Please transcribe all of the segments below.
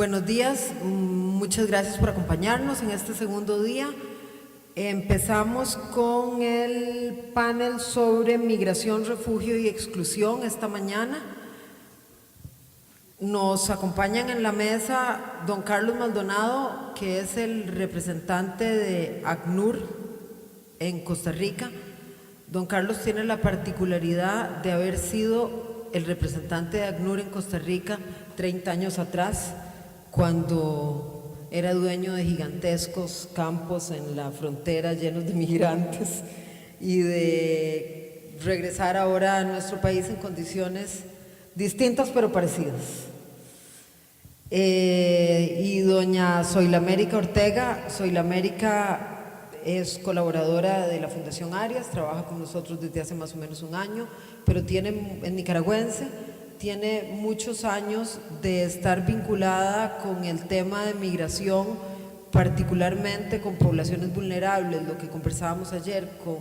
Buenos días, muchas gracias por acompañarnos en este segundo día. Empezamos con el panel sobre migración, refugio y exclusión esta mañana. Nos acompañan en la mesa don Carlos Maldonado, que es el representante de ACNUR en Costa Rica. Don Carlos tiene la particularidad de haber sido el representante de ACNUR en Costa Rica 30 años atrás, cuando era dueño de gigantescos campos en la frontera llenos de migrantes, y de regresar ahora a nuestro país en condiciones distintas pero parecidas. Y doña Zoilamérica Ortega. Zoilamérica es colaboradora de la Fundación Arias, trabaja con nosotros desde hace más o menos un año, pero es nicaragüense. Tiene muchos años de estar vinculada con el tema de migración, particularmente con poblaciones vulnerables, lo que conversábamos ayer con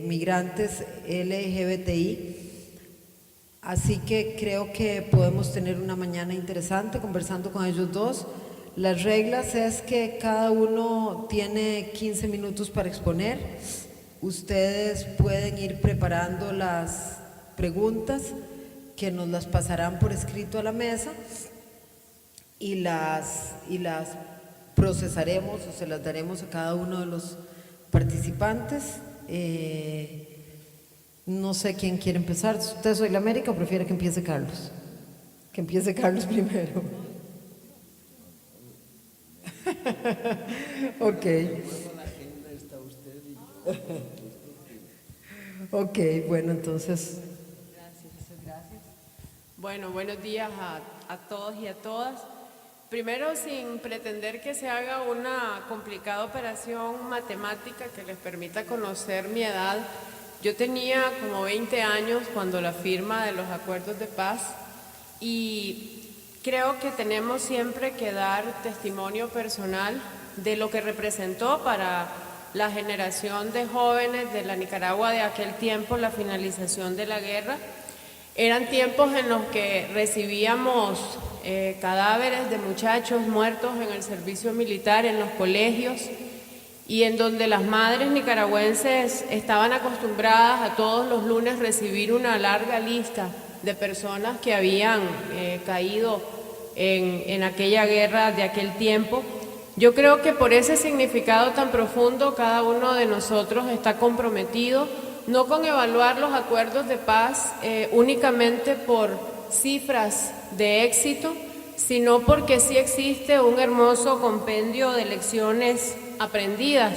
migrantes LGBTI. Así que creo que podemos tener una mañana interesante conversando con ellos dos. Las reglas es que cada uno tiene 15 minutos para exponer. Ustedes pueden ir preparando las preguntas que nos las pasarán por escrito a la mesa y las procesaremos o se las daremos a cada uno de los participantes. No sé quién quiere empezar. ¿Usted Zoilamérica o prefiere que empiece Carlos? Que empiece Carlos primero. Ok. Ok, bueno, entonces. Gracias. Bueno, buenos días a todos y a todas. Primero, sin pretender que se haga una complicada operación matemática que les permita conocer mi edad, yo tenía como 20 años cuando la firma de los acuerdos de paz, y creo que tenemos siempre que dar testimonio personal de lo que representó para la generación de jóvenes de la Nicaragua de aquel tiempo la finalización de la guerra. Eran tiempos en los que recibíamos cadáveres de muchachos muertos en el servicio militar, en los colegios, y en donde las madres nicaragüenses estaban acostumbradas a todos los lunes recibir una larga lista de personas que habían caído en aquella guerra de aquel tiempo. Yo creo que por ese significado tan profundo cada uno de nosotros está comprometido, no con evaluar los acuerdos de paz únicamente por cifras de éxito, sino porque sí existe un hermoso compendio de lecciones aprendidas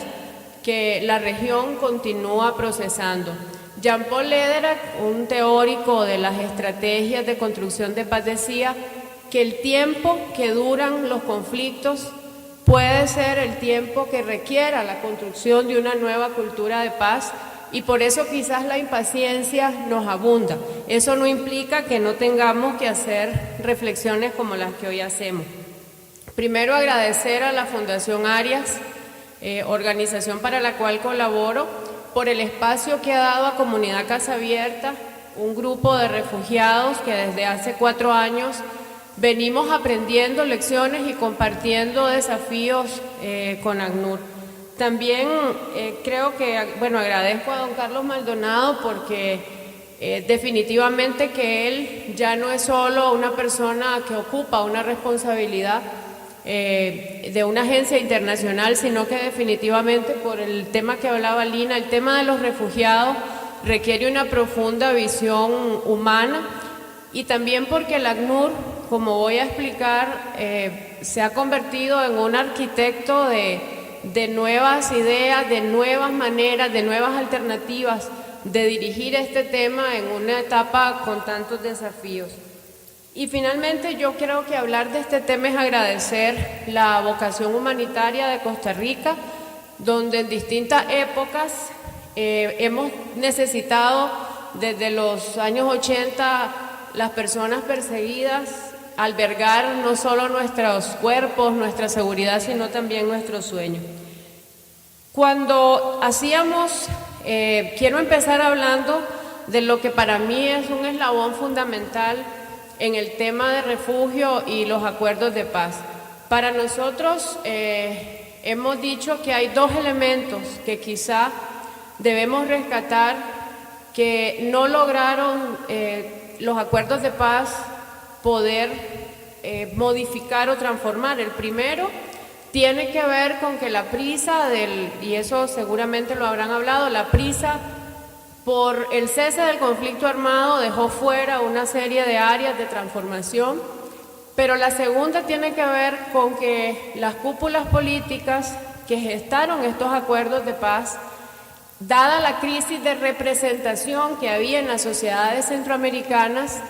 que la región continúa procesando. Jean-Paul Lederach, un teórico de las estrategias de construcción de paz, decía que el tiempo que duran los conflictos puede ser el tiempo que requiera la construcción de una nueva cultura de paz, y por eso quizás la impaciencia nos abunda. Eso no implica que no tengamos que hacer reflexiones como las que hoy hacemos. Primero, agradecer a la Fundación Arias, organización para la cual colaboro, por el espacio que ha dado a Comunidad Casa Abierta, un grupo de refugiados que desde hace 4 años venimos aprendiendo lecciones y compartiendo desafíos con ACNUR. También creo que, agradezco a don Carlos Maldonado porque definitivamente que él ya no es solo una persona que ocupa una responsabilidad de una agencia internacional, sino que definitivamente por el tema que hablaba Lina, el tema de los refugiados requiere una profunda visión humana, y también porque el ACNUR, como voy a explicar, se ha convertido en un arquitecto de nuevas ideas, de nuevas maneras, de nuevas alternativas de dirigir este tema en una etapa con tantos desafíos. Y finalmente yo creo que hablar de este tema es agradecer la vocación humanitaria de Costa Rica, donde en distintas épocas hemos necesitado desde los años 80 las personas perseguidas albergar no solo nuestros cuerpos, nuestra seguridad, sino también nuestros sueños. Cuando quiero empezar hablando de lo que para mí es un eslabón fundamental en el tema de refugio y los acuerdos de paz. Para nosotros hemos dicho que hay dos elementos que quizá debemos rescatar que no lograron los acuerdos de paz poder modificar o transformar. El primero tiene que ver con que la prisa y eso seguramente lo habrán hablado, la prisa por el cese del conflicto armado dejó fuera una serie de áreas de transformación, pero la segunda tiene que ver con que las cúpulas políticas que gestaron estos acuerdos de paz, dada la crisis de representación que había en las sociedades centroamericanas,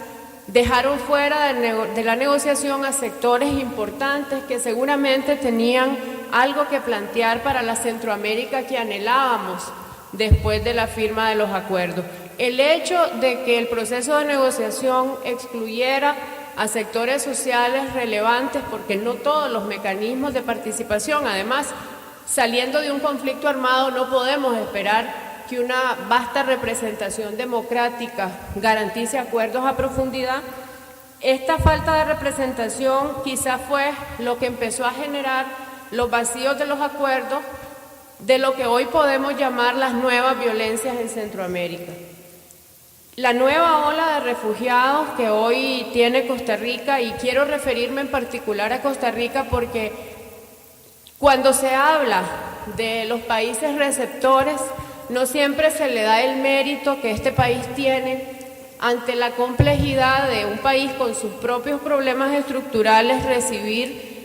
dejaron fuera de la negociación a sectores importantes que seguramente tenían algo que plantear para la Centroamérica que anhelábamos después de la firma de los acuerdos. El hecho de que el proceso de negociación excluyera a sectores sociales relevantes, porque no todos los mecanismos de participación, además, saliendo de un conflicto armado no podemos esperar que una vasta representación democrática garantice acuerdos a profundidad. Esta falta de representación quizá fue lo que empezó a generar los vacíos de los acuerdos de lo que hoy podemos llamar las nuevas violencias en Centroamérica. La nueva ola de refugiados que hoy tiene Costa Rica, y quiero referirme en particular a Costa Rica porque cuando se habla de los países receptores, no siempre se le da el mérito que este país tiene ante la complejidad de un país con sus propios problemas estructurales recibir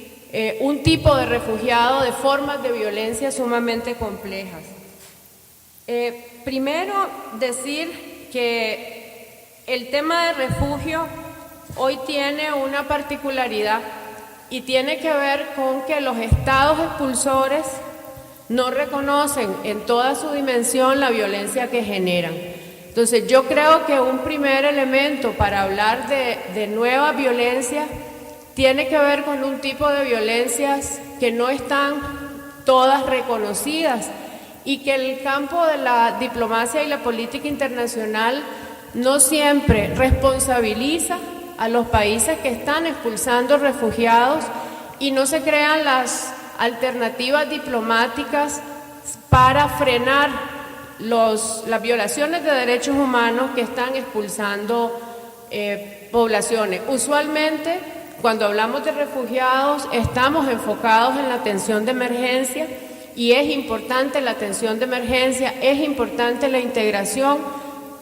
un tipo de refugiado de formas de violencia sumamente complejas. Primero, decir que el tema de refugio hoy tiene una particularidad y tiene que ver con que los estados expulsores no reconocen en toda su dimensión la violencia que generan. Entonces yo creo que un primer elemento para hablar de nueva violencia tiene que ver con un tipo de violencias que no están todas reconocidas y que el campo de la diplomacia y la política internacional no siempre responsabiliza a los países que están expulsando refugiados y no se crean las alternativas diplomáticas para frenar las violaciones de derechos humanos que están expulsando poblaciones. Usualmente, cuando hablamos de refugiados, estamos enfocados en la atención de emergencia y es importante la atención de emergencia, es importante la integración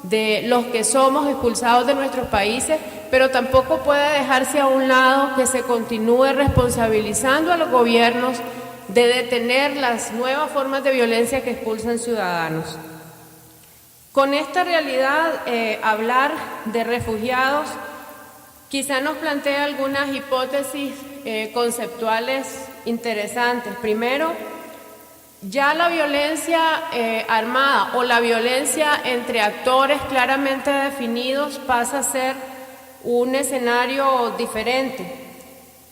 de los que somos expulsados de nuestros países, pero tampoco puede dejarse a un lado que se continúe responsabilizando a los gobiernos de detener las nuevas formas de violencia que expulsan ciudadanos. Con esta realidad, hablar de refugiados quizá nos plantea algunas hipótesis conceptuales interesantes. Primero, ya la violencia armada o la violencia entre actores claramente definidos pasa a ser un escenario diferente,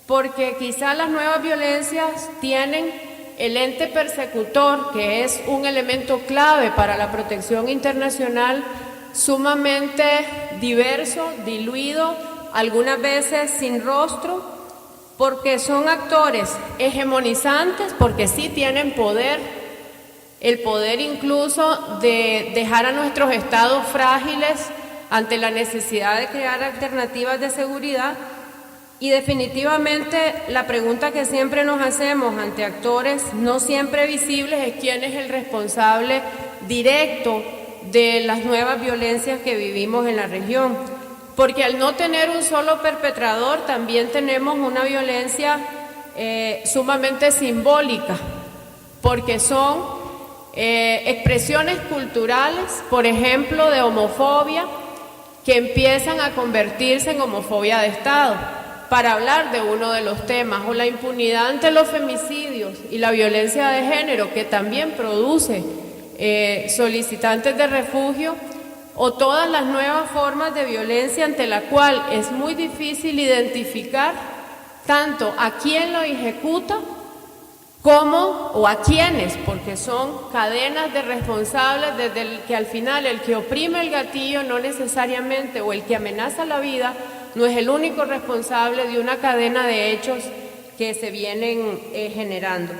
porque quizá las nuevas violencias tienen el ente persecutor, que es un elemento clave para la protección internacional, sumamente diverso, diluido, algunas veces sin rostro, porque son actores hegemonizantes, porque sí tienen poder, el poder incluso de dejar a nuestros estados frágiles ante la necesidad de crear alternativas de seguridad. Y definitivamente la pregunta que siempre nos hacemos ante actores no siempre visibles es quién es el responsable directo de las nuevas violencias que vivimos en la región. Porque al no tener un solo perpetrador, también tenemos una violencia sumamente simbólica, porque son expresiones culturales, por ejemplo, de homofobia, que empiezan a convertirse en homofobia de Estado, para hablar de uno de los temas, o la impunidad ante los femicidios y la violencia de género, que también produce solicitantes de refugio, o todas las nuevas formas de violencia ante la cual es muy difícil identificar tanto a quién lo ejecuta como o a quiénes, porque son cadenas de responsables desde el que al final el que oprime el gatillo no necesariamente, o el que amenaza la vida, no es el único responsable de una cadena de hechos que se vienen generando.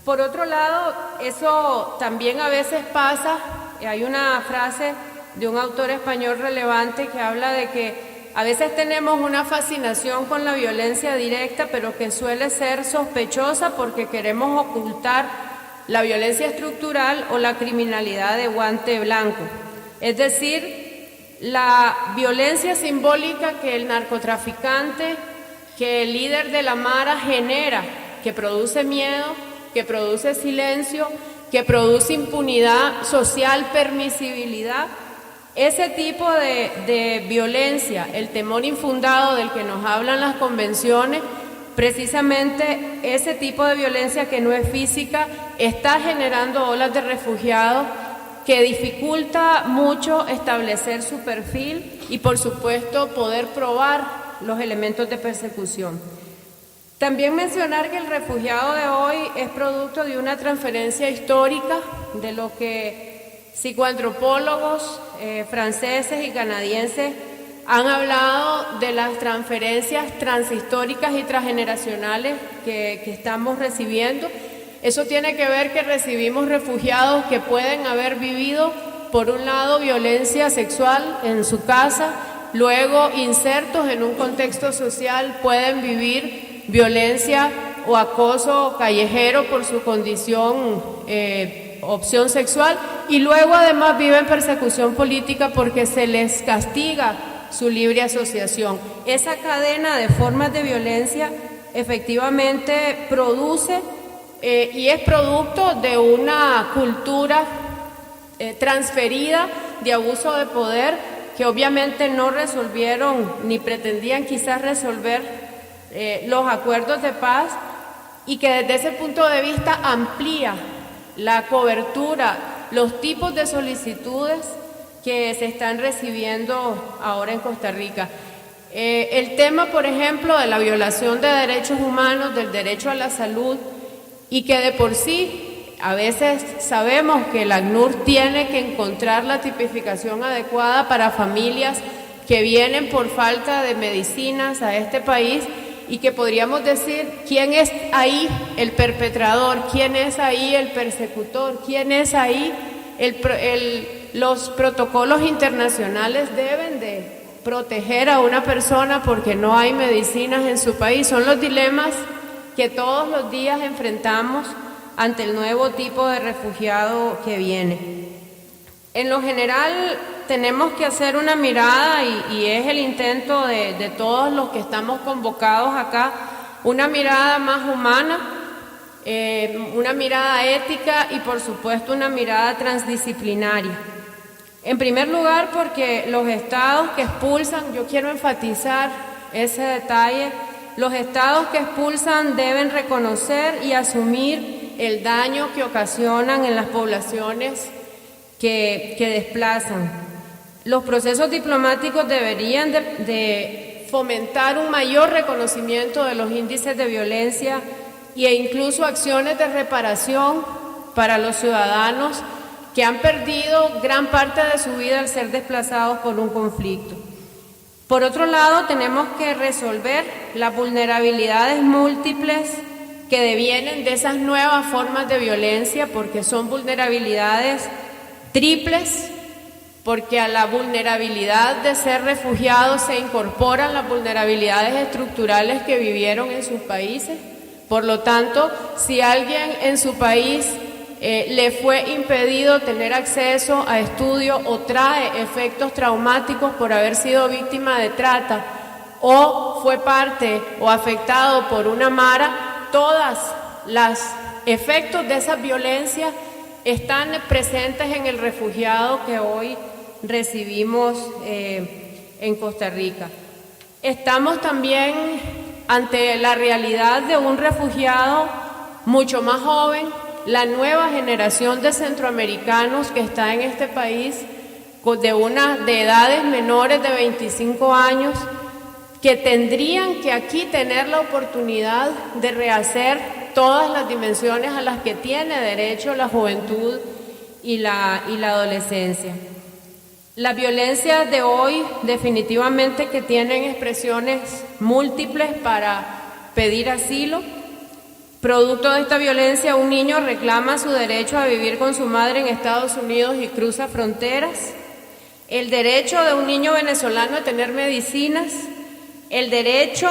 Por otro lado, eso también a veces pasa, hay una frase de un autor español relevante que habla de que a veces tenemos una fascinación con la violencia directa, pero que suele ser sospechosa porque queremos ocultar la violencia estructural o la criminalidad de guante blanco. Es decir, la violencia simbólica que el narcotraficante, que el líder de la Mara genera, que produce miedo, que produce silencio, que produce impunidad social, permisibilidad. Ese tipo de violencia, el temor infundado del que nos hablan las convenciones, precisamente ese tipo de violencia que no es física está generando olas de refugiados que dificulta mucho establecer su perfil y, por supuesto, poder probar los elementos de persecución. También mencionar que el refugiado de hoy es producto de una transferencia histórica de lo que psicoantropólogos franceses y canadienses han hablado de las transferencias transhistóricas y transgeneracionales que estamos recibiendo. Eso tiene que ver que recibimos refugiados que pueden haber vivido, por un lado, violencia sexual en su casa, luego, insertos en un contexto social, pueden vivir violencia o acoso callejero por su condición opción sexual, y luego además viven persecución política porque se les castiga su libre asociación. Esa cadena de formas de violencia efectivamente produce y es producto de una cultura transferida de abuso de poder que obviamente no resolvieron ni pretendían quizás resolver los acuerdos de paz, y que desde ese punto de vista amplía la cobertura, los tipos de solicitudes que se están recibiendo ahora en Costa Rica. El tema, por ejemplo, de la violación de derechos humanos, del derecho a la salud, y que de por sí a veces sabemos que el ACNUR tiene que encontrar la tipificación adecuada para familias que vienen por falta de medicinas a este país, y que podríamos decir quién es ahí el perpetrador, quién es ahí el persecutor, quién es ahí los protocolos internacionales deben de proteger a una persona porque no hay medicinas en su país. Son los dilemas que todos los días enfrentamos ante el nuevo tipo de refugiado que viene. En lo general tenemos que hacer una mirada, y es el intento de todos los que estamos convocados acá, una mirada más humana, una mirada ética y por supuesto una mirada transdisciplinaria. En primer lugar, porque los estados que expulsan, yo quiero enfatizar ese detalle, los estados que expulsan deben reconocer y asumir el daño que ocasionan en las poblaciones que desplazan. Los procesos diplomáticos deberían de fomentar un mayor reconocimiento de los índices de violencia e incluso acciones de reparación para los ciudadanos que han perdido gran parte de su vida al ser desplazados por un conflicto. Por otro lado, tenemos que resolver las vulnerabilidades múltiples que devienen de esas nuevas formas de violencia, porque son vulnerabilidades triples, porque a la vulnerabilidad de ser refugiados se incorporan las vulnerabilidades estructurales que vivieron en sus países. Por lo tanto, si alguien en su país le fue impedido tener acceso a estudio o trae efectos traumáticos por haber sido víctima de trata o fue parte o afectado por una mara, todas los efectos de esa violencia están presentes en el refugiado que hoy recibimos en Costa Rica. Estamos también ante la realidad de un refugiado mucho más joven, la nueva generación de centroamericanos que está en este país de edades menores de 25 años, que tendrían que aquí tener la oportunidad de rehacer todas las dimensiones a las que tiene derecho la juventud y la adolescencia. Las violencias de hoy definitivamente que tienen expresiones múltiples para pedir asilo. Producto de esta violencia, un niño reclama su derecho a vivir con su madre en Estados Unidos y cruza fronteras. El derecho de un niño venezolano a tener medicinas. El derecho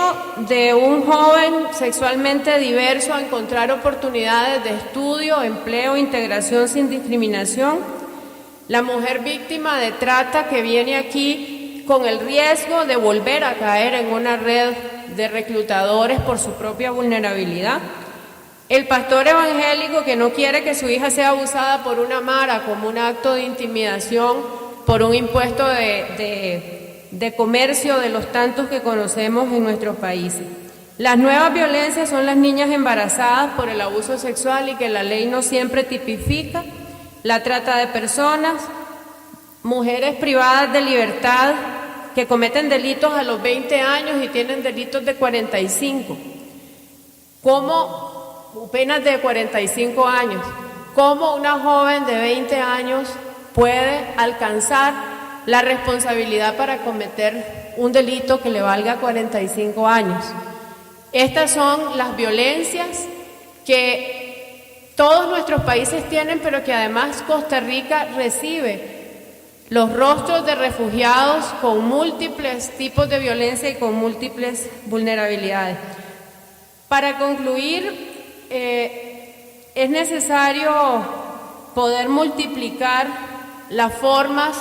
de un joven sexualmente diverso a encontrar oportunidades de estudio, empleo, integración sin discriminación. La mujer víctima de trata que viene aquí con el riesgo de volver a caer en una red de reclutadores por su propia vulnerabilidad. El pastor evangélico que no quiere que su hija sea abusada por una mara como un acto de intimidación por un impuesto de comercio de los tantos que conocemos en nuestros países. Las nuevas violencias son las niñas embarazadas por el abuso sexual y que la ley no siempre tipifica, la trata de personas, mujeres privadas de libertad que cometen delitos a los 20 años y tienen delitos de 45, penas de 45 años. ¿Cómo una joven de 20 años puede alcanzar la responsabilidad para cometer un delito que le valga 45 años? Estas son las violencias que todos nuestros países tienen, pero que además Costa Rica recibe los rostros de refugiados con múltiples tipos de violencia y con múltiples vulnerabilidades. Para concluir, es necesario poder multiplicar las formas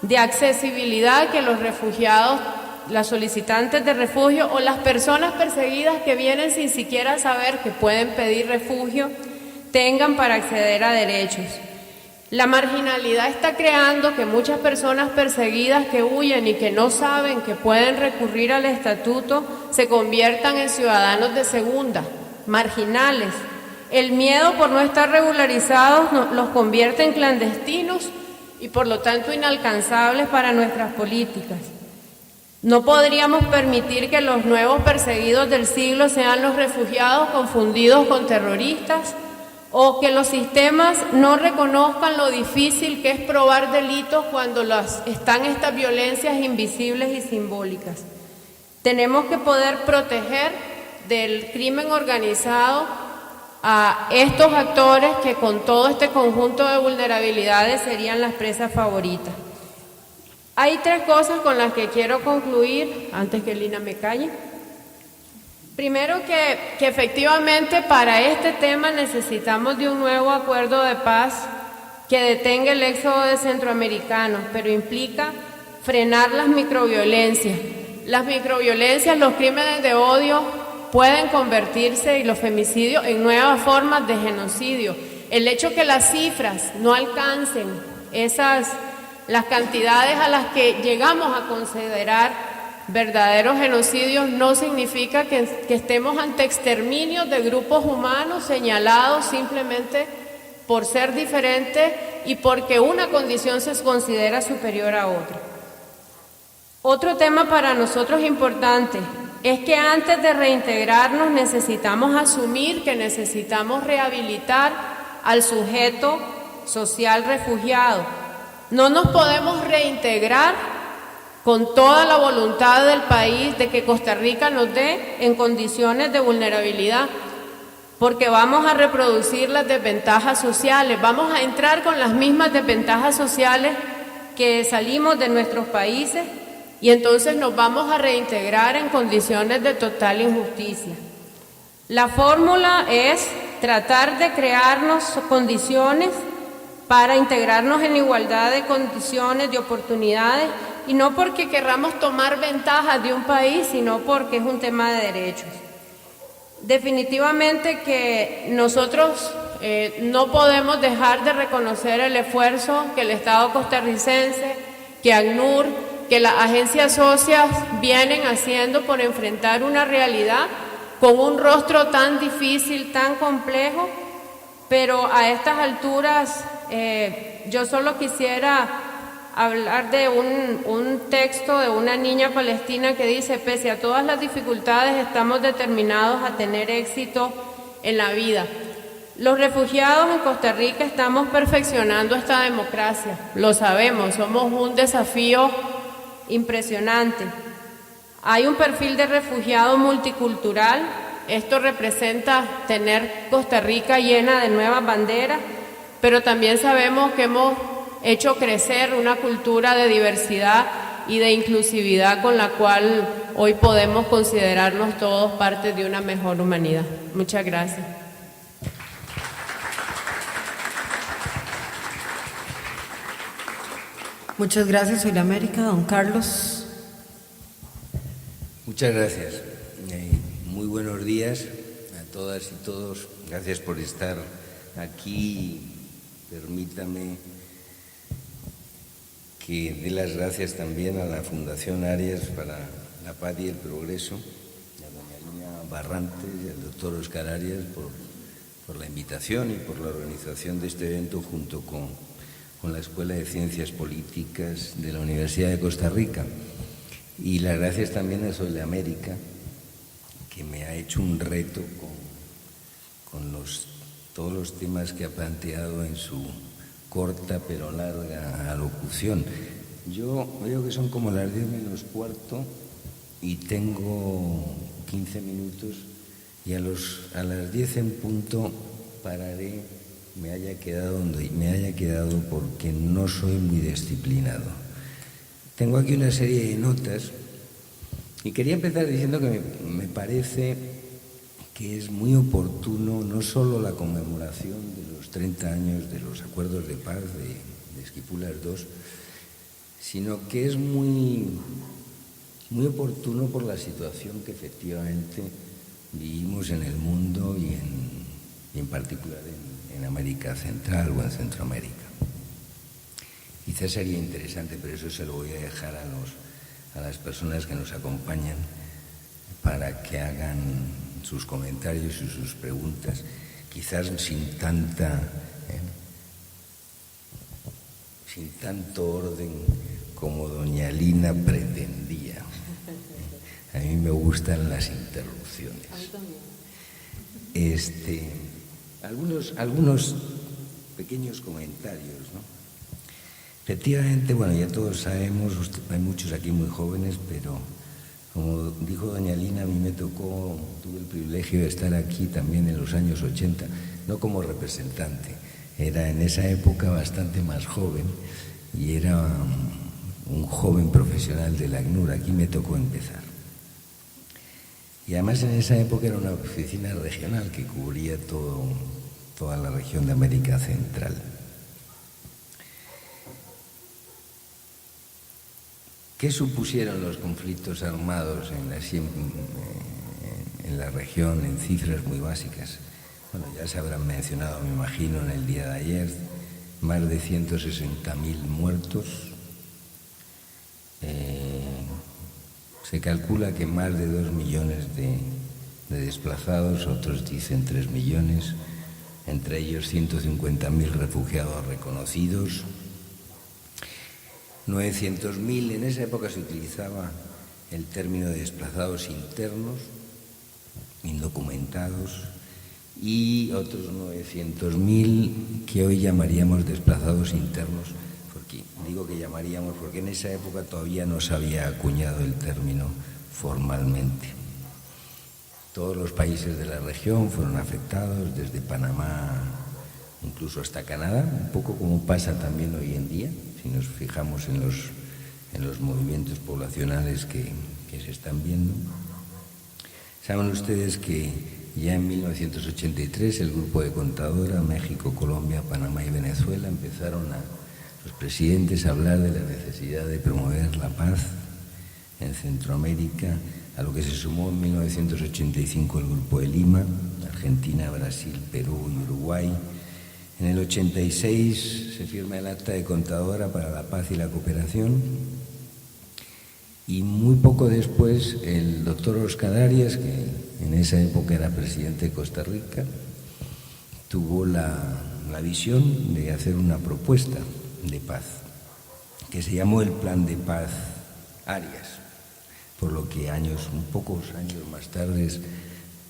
de accesibilidad que los refugiados, las solicitantes de refugio o las personas perseguidas que vienen sin siquiera saber que pueden pedir refugio tengan para acceder a derechos. La marginalidad está creando que muchas personas perseguidas que huyen y que no saben que pueden recurrir al estatuto se conviertan en ciudadanos de segunda, marginales. El miedo por no estar regularizados los convierte en clandestinos y por lo tanto inalcanzables para nuestras políticas. No podríamos permitir que los nuevos perseguidos del siglo sean los refugiados confundidos con terroristas o que los sistemas no reconozcan lo difícil que es probar delitos cuando están estas violencias invisibles y simbólicas. Tenemos que poder proteger del crimen organizado a estos actores que con todo este conjunto de vulnerabilidades serían las presas favoritas. Hay tres cosas con las que quiero concluir antes que Lina me calle. Primero que efectivamente para este tema necesitamos de un nuevo acuerdo de paz que detenga el éxodo de centroamericanos, pero implica frenar las microviolencias. Las microviolencias, los crímenes de odio pueden convertirse, y los femicidios, en nuevas formas de genocidio. El hecho que las cifras no alcancen las cantidades a las que llegamos a considerar verdaderos genocidios no significa que estemos ante exterminios de grupos humanos señalados simplemente por ser diferentes y porque una condición se considera superior a otra. Otro tema para nosotros importante es que antes de reintegrarnos necesitamos asumir que necesitamos rehabilitar al sujeto social refugiado. No nos podemos reintegrar con toda la voluntad del país de que Costa Rica nos dé en condiciones de vulnerabilidad, porque vamos a reproducir las desventajas sociales, vamos a entrar con las mismas desventajas sociales que salimos de nuestros países y entonces nos vamos a reintegrar en condiciones de total injusticia. La fórmula es tratar de crearnos condiciones para integrarnos en igualdad de condiciones, de oportunidades, y no porque querramos tomar ventajas de un país, sino porque es un tema de derechos. Definitivamente que nosotros no podemos dejar de reconocer el esfuerzo que el Estado costarricense, que ACNUR, que las agencias socias vienen haciendo por enfrentar una realidad con un rostro tan difícil, tan complejo, pero a estas alturas yo solo quisiera hablar de un texto de una niña palestina que dice: pese a todas las dificultades estamos determinados a tener éxito en la vida. Los refugiados en Costa Rica estamos perfeccionando esta democracia, lo sabemos, somos un desafío impresionante. Hay un perfil de refugiado multicultural, esto representa tener Costa Rica llena de nuevas banderas, pero también sabemos que hemos hecho crecer una cultura de diversidad y de inclusividad con la cual hoy podemos considerarnos todos parte de una mejor humanidad. Muchas gracias. Muchas gracias, Soy la América. Don Carlos. Muchas gracias. Muy buenos días a todas y todos. Gracias por estar aquí. Permítame que dé las gracias también a la Fundación Arias para la Paz y el Progreso, a doña Lina Barrantes y al doctor Oscar Arias por la invitación y por la organización de este evento junto con la Escuela de Ciencias Políticas de la Universidad de Costa Rica. Y las gracias también a Soy la América, que me ha hecho un reto con todos los temas que ha planteado en su corta pero larga alocución. Yo veo que son como las 10 menos cuarto y tengo 15 minutos y a las 10 en punto pararé, me haya quedado donde me haya quedado porque no soy muy disciplinado. Tengo aquí una serie de notas y quería empezar diciendo que me parece que es muy oportuno no solo la conmemoración de los 30 años de los acuerdos de paz de Esquipulas II, sino que es muy, muy oportuno por la situación que efectivamente vivimos en el mundo y en particular en América Central o en Centroamérica. Quizás sería interesante, pero eso se lo voy a dejar a las personas que nos acompañan para que hagan sus comentarios y sus preguntas, quizás sin tanto orden como doña Lina pretendía. A mí me gustan las interrupciones. A mí también. Algunos pequeños comentarios, ¿no? Efectivamente, bueno, ya todos sabemos, hay muchos aquí muy jóvenes, pero como dijo doña Lina, a mí tuve el privilegio de estar aquí también en los años 80, no como representante, era en esa época bastante más joven y era un joven profesional del ACNUR, aquí me tocó empezar. Y además en esa época era una oficina regional que cubría toda la región de América Central. ¿Qué supusieron los conflictos armados en la región en cifras muy básicas? Bueno, ya se habrán mencionado, me imagino, en el día de ayer, más de 160.000 muertos. Se calcula que más de 2 millones de desplazados, otros dicen 3 millones, entre ellos 150.000 refugiados reconocidos. 900.000, en esa época se utilizaba el término de desplazados internos, indocumentados, y otros 900.000 que hoy llamaríamos desplazados internos, porque digo que llamaríamos porque en esa época todavía no se había acuñado el término formalmente. Todos los países de la región fueron afectados, desde Panamá incluso hasta Canadá, un poco como pasa también hoy en día, si nos fijamos en los movimientos poblacionales que se están viendo. Saben ustedes que ya en 1983 el grupo de Contadora, México, Colombia, Panamá y Venezuela empezaron los presidentes a hablar de la necesidad de promover la paz en Centroamérica, a lo que se sumó en 1985 el grupo de Lima, Argentina, Brasil, Perú y Uruguay. En el 86 se firma el Acta de Contadora para la Paz y la Cooperación y muy poco después el doctor Oscar Arias, que en esa época era presidente de Costa Rica, tuvo la visión de hacer una propuesta de paz que se llamó el Plan de Paz Arias, por lo que pocos años más tarde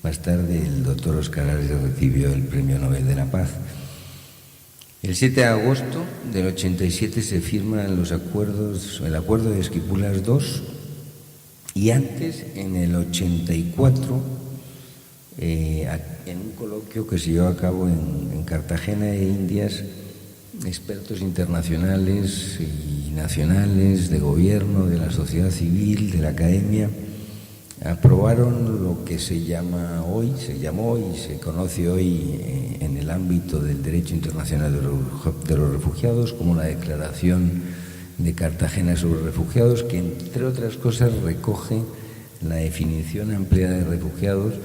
Más tarde el doctor Óscar Arias recibió el Premio Nobel de la Paz. El 7 de agosto del 87 se firman el acuerdo de Esquipulas II, y antes, en el 84, en un coloquio que se llevó a cabo en Cartagena de Indias, expertos internacionales y nacionales, de gobierno, de la sociedad civil, de la academia, aprobaron lo que se llamó y se conoce hoy en el ámbito del derecho internacional de los refugiados como la Declaración de Cartagena sobre refugiados, que entre otras cosas recoge la definición amplia de refugiados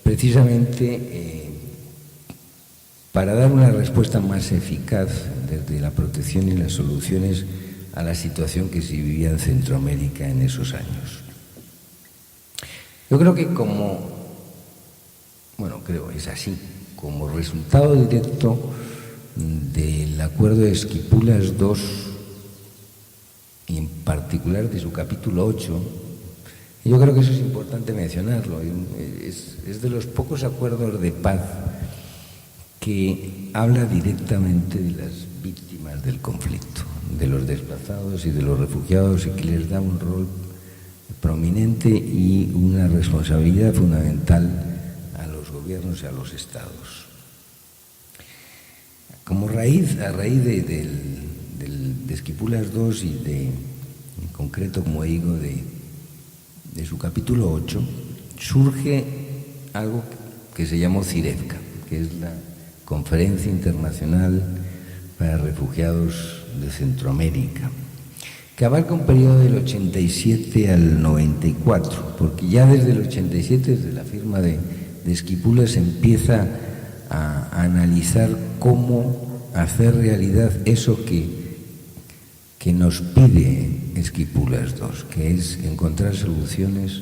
precisamente para dar una respuesta más eficaz desde la protección y las soluciones a la situación que se vivía en Centroamérica en esos años. Yo creo que es así, como resultado directo del acuerdo de Esquipulas II, y en particular de su capítulo 8, yo creo que eso es importante mencionarlo, es de los pocos acuerdos de paz que habla directamente de las víctimas del conflicto, de los desplazados y de los refugiados, y que les da un rol prominente y una responsabilidad fundamental a los gobiernos y a los estados. A raíz de Esquipulas II y en concreto, como digo, de su capítulo 8, surge algo que se llamó CIREFCA, que es la Conferencia Internacional para Refugiados de Centroamérica, que abarca un periodo del 87 al 94, porque ya desde el 87, desde la firma de Esquipulas, se empieza a analizar cómo hacer realidad eso que nos pide Esquipulas II, que es encontrar soluciones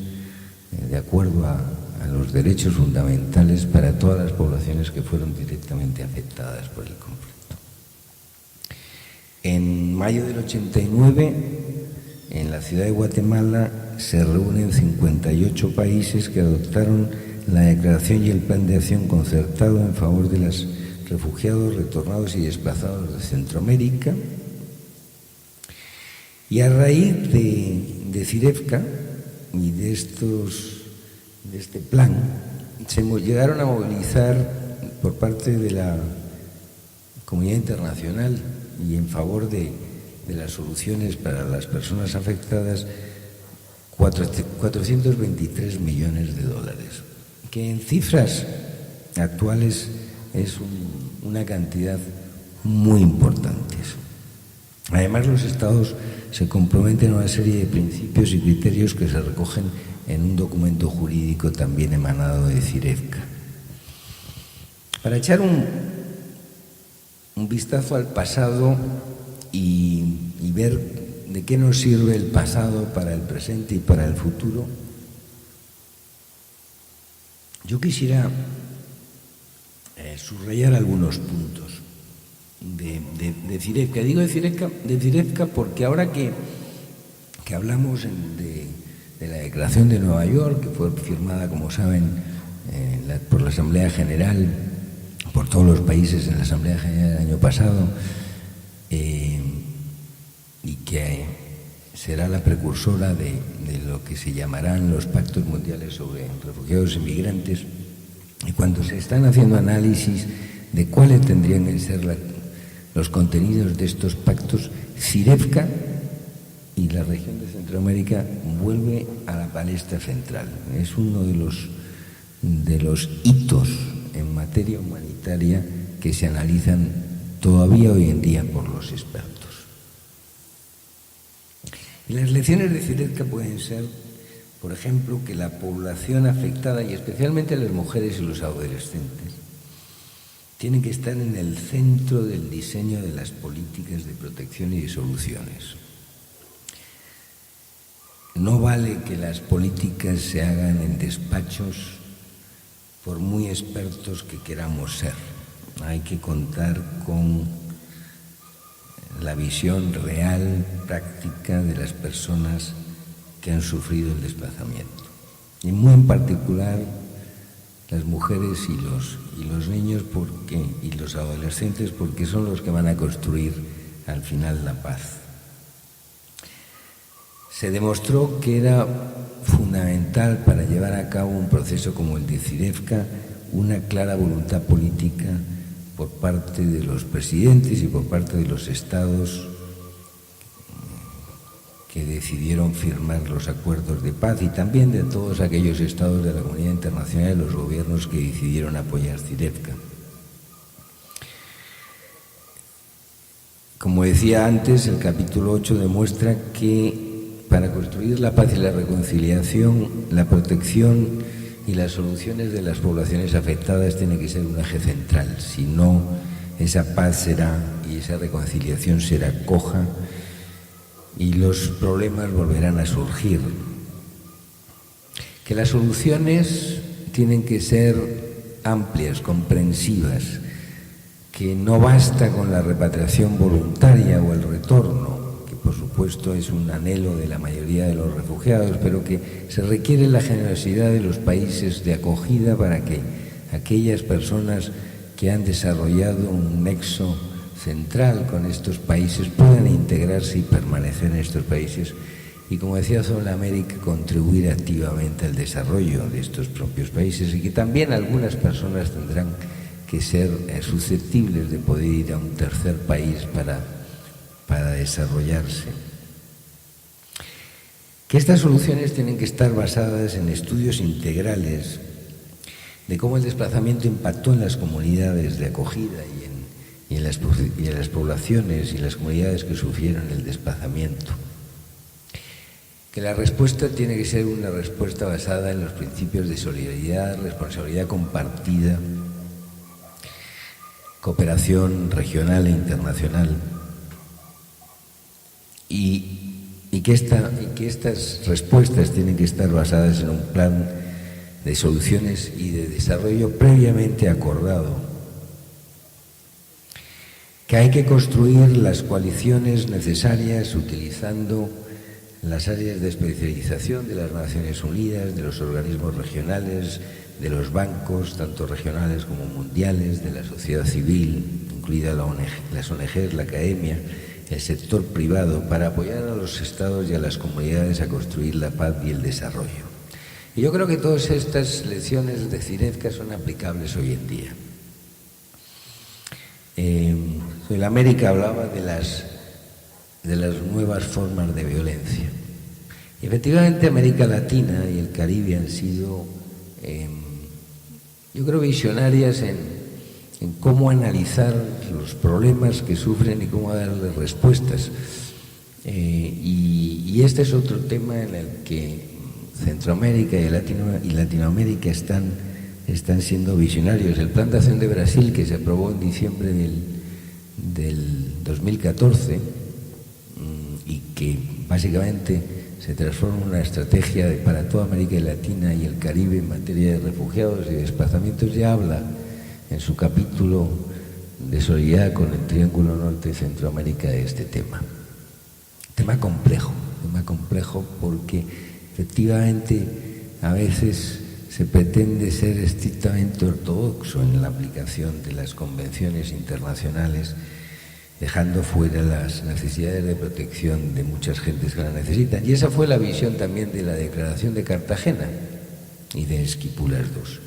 de acuerdo a los derechos fundamentales para todas las poblaciones que fueron directamente afectadas por el conflicto. En mayo del 89, en la ciudad de Guatemala, se reúnen 58 países que adoptaron la declaración y el plan de acción concertado en favor de los refugiados, retornados y desplazados de Centroamérica. Y a raíz de CIREFCA y de este plan, se llegaron a movilizar por parte de la comunidad internacional y en favor de las soluciones para las personas afectadas 423 millones de dólares, que en cifras actuales es una cantidad muy importante. Además, los estados se comprometen a una serie de principios y criterios que se recogen en un documento jurídico también emanado de CIREFCA. Para echar un vistazo al pasado y ver de qué nos sirve el pasado para el presente y para el futuro, yo quisiera subrayar algunos puntos de CIREFCA. Digo de CIREFCA porque ahora que hablamos de la Declaración de Nueva York, que fue firmada, como saben, por la Asamblea General, por todos los países en la Asamblea General del año pasado, y que será la precursora de lo que se llamarán los pactos mundiales sobre refugiados e inmigrantes, y cuando se están haciendo análisis de cuáles tendrían que ser los contenidos de estos pactos, CIREFCA y la región de Centroamérica vuelve a la palestra central. Es uno de los hitos en materia humanitaria que se analizan todavía hoy en día por los expertos. Y las lecciones de CIREFCA pueden ser, por ejemplo, que la población afectada, y especialmente las mujeres y los adolescentes, tienen que estar en el centro del diseño de las políticas de protección y de soluciones. No vale que las políticas se hagan en despachos por muy expertos que queramos ser. Hay que contar con la visión real, práctica de las personas que han sufrido el desplazamiento. Y muy en particular las mujeres y los niños y los adolescentes, porque son los que van a construir al final la paz. Se demostró que era fundamental para llevar a cabo un proceso como el de Cyrevka una clara voluntad política por parte de los presidentes y por parte de los estados que decidieron firmar los acuerdos de paz, y también de todos aquellos estados de la comunidad internacional y los gobiernos que decidieron apoyar Cyrevka. Como decía antes, el capítulo 8 demuestra que para construir la paz y la reconciliación, la protección y las soluciones de las poblaciones afectadas tiene que ser un eje central. Si no, esa paz y esa reconciliación será coja y los problemas volverán a surgir. Que las soluciones tienen que ser amplias, comprensivas, que no basta con la repatriación voluntaria o el retorno, que por supuesto es un anhelo de la mayoría de los refugiados, pero que se requiere la generosidad de los países de acogida para que aquellas personas que han desarrollado un nexo central con estos países puedan integrarse y permanecer en estos países y, como decía Sol América, contribuir activamente al desarrollo de estos propios países, y que también algunas personas tendrán que ser susceptibles de poder ir a un tercer país para desarrollarse. Que estas soluciones tienen que estar basadas en estudios integrales de cómo el desplazamiento impactó en las comunidades de acogida y en las poblaciones y las comunidades que sufrieron el desplazamiento. Que la respuesta tiene que ser una respuesta basada en los principios de solidaridad, responsabilidad compartida, cooperación regional e internacional, y que estas respuestas tienen que estar basadas en un plan de soluciones y de desarrollo previamente acordado. Que hay que construir las coaliciones necesarias utilizando las áreas de especialización de las Naciones Unidas, de los organismos regionales, de los bancos, tanto regionales como mundiales, de la sociedad civil, incluida las ONGs, la academia, el sector privado, para apoyar a los estados y a las comunidades a construir la paz y el desarrollo. Y yo creo que todas estas lecciones de Cyrevka son aplicables hoy en día. En América hablaba de las nuevas formas de violencia. Y efectivamente América Latina y el Caribe han sido, yo creo, visionarias en cómo analizar los problemas que sufren y cómo darles respuestas. Y este es otro tema en el que Centroamérica y Latinoamérica están siendo visionarios. El Plan de Acción de Brasil, que se aprobó en diciembre del 2014 y que básicamente se transforma en una estrategia para toda América Latina y el Caribe en materia de refugiados y desplazamientos, ya habla en su capítulo de solidaridad con el Triángulo Norte de Centroamérica de este tema. Tema complejo porque efectivamente a veces se pretende ser estrictamente ortodoxo en la aplicación de las convenciones internacionales, dejando fuera las necesidades de protección de muchas gentes que la necesitan. Y esa fue la visión también de la Declaración de Cartagena y de Esquipulas II.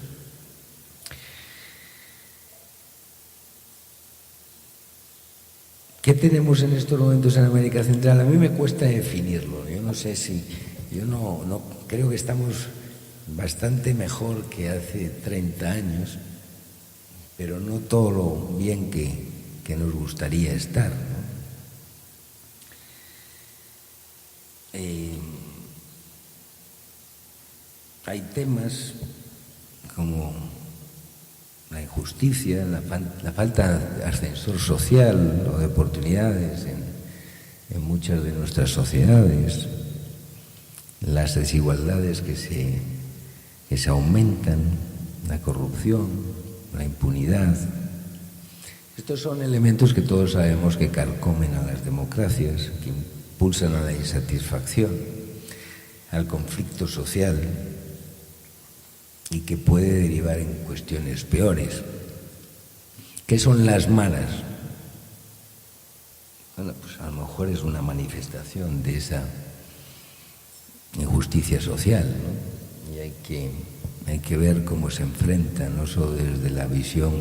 ¿Qué tenemos en estos momentos en América Central? A mí me cuesta definirlo. Yo no sé si... Yo no creo que estamos bastante mejor que hace 30 años, pero no todo lo bien que nos gustaría estar, ¿no? Hay temas como la injusticia, la falta de ascensor social o de oportunidades en muchas de nuestras sociedades, las desigualdades que se aumentan, la corrupción, la impunidad. Estos son elementos que todos sabemos que carcomen a las democracias, que impulsan a la insatisfacción, al conflicto social. y que puede derivar en cuestiones peores. ¿Qué son las maras? Bueno, pues a lo mejor es una manifestación de esa injusticia social, ¿no? Y hay que ver cómo se enfrenta, no solo desde la visión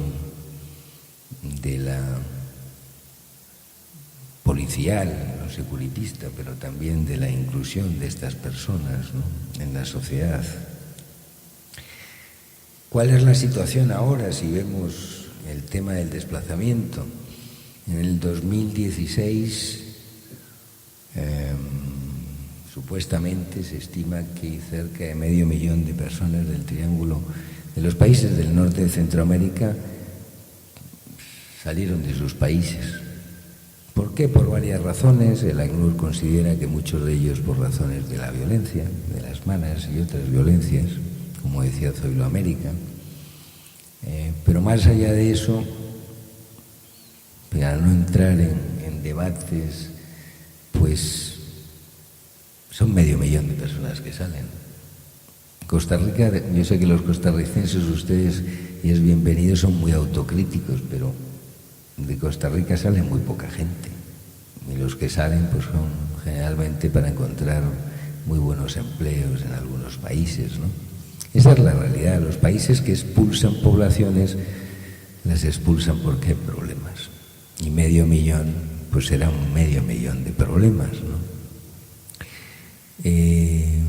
de la policial o securitista, pero también de la inclusión de estas personas, ¿no?, en la sociedad. ¿Cuál es la situación ahora si vemos el tema del desplazamiento? En el 2016 supuestamente se estima que cerca de 500.000 de personas del triángulo, de los países del norte de Centroamérica, salieron de sus países. ¿Por qué? Por varias razones. El ACNUR considera que muchos de ellos por razones de la violencia, de las maras y otras violencias, como decía Zoilo América. Pero más allá de eso, para no entrar en debates, pues son 500.000 de personas que salen. Costa Rica, yo sé que los costarricenses, ustedes, y es bienvenido, son muy autocríticos, pero de Costa Rica sale muy poca gente. Y los que salen pues son generalmente para encontrar muy buenos empleos en algunos países, ¿no? Esa es la realidad. Los países que expulsan poblaciones las expulsan porque hay problemas. Y 500.000 pues será 500.000 de problemas, ¿no? ¿Y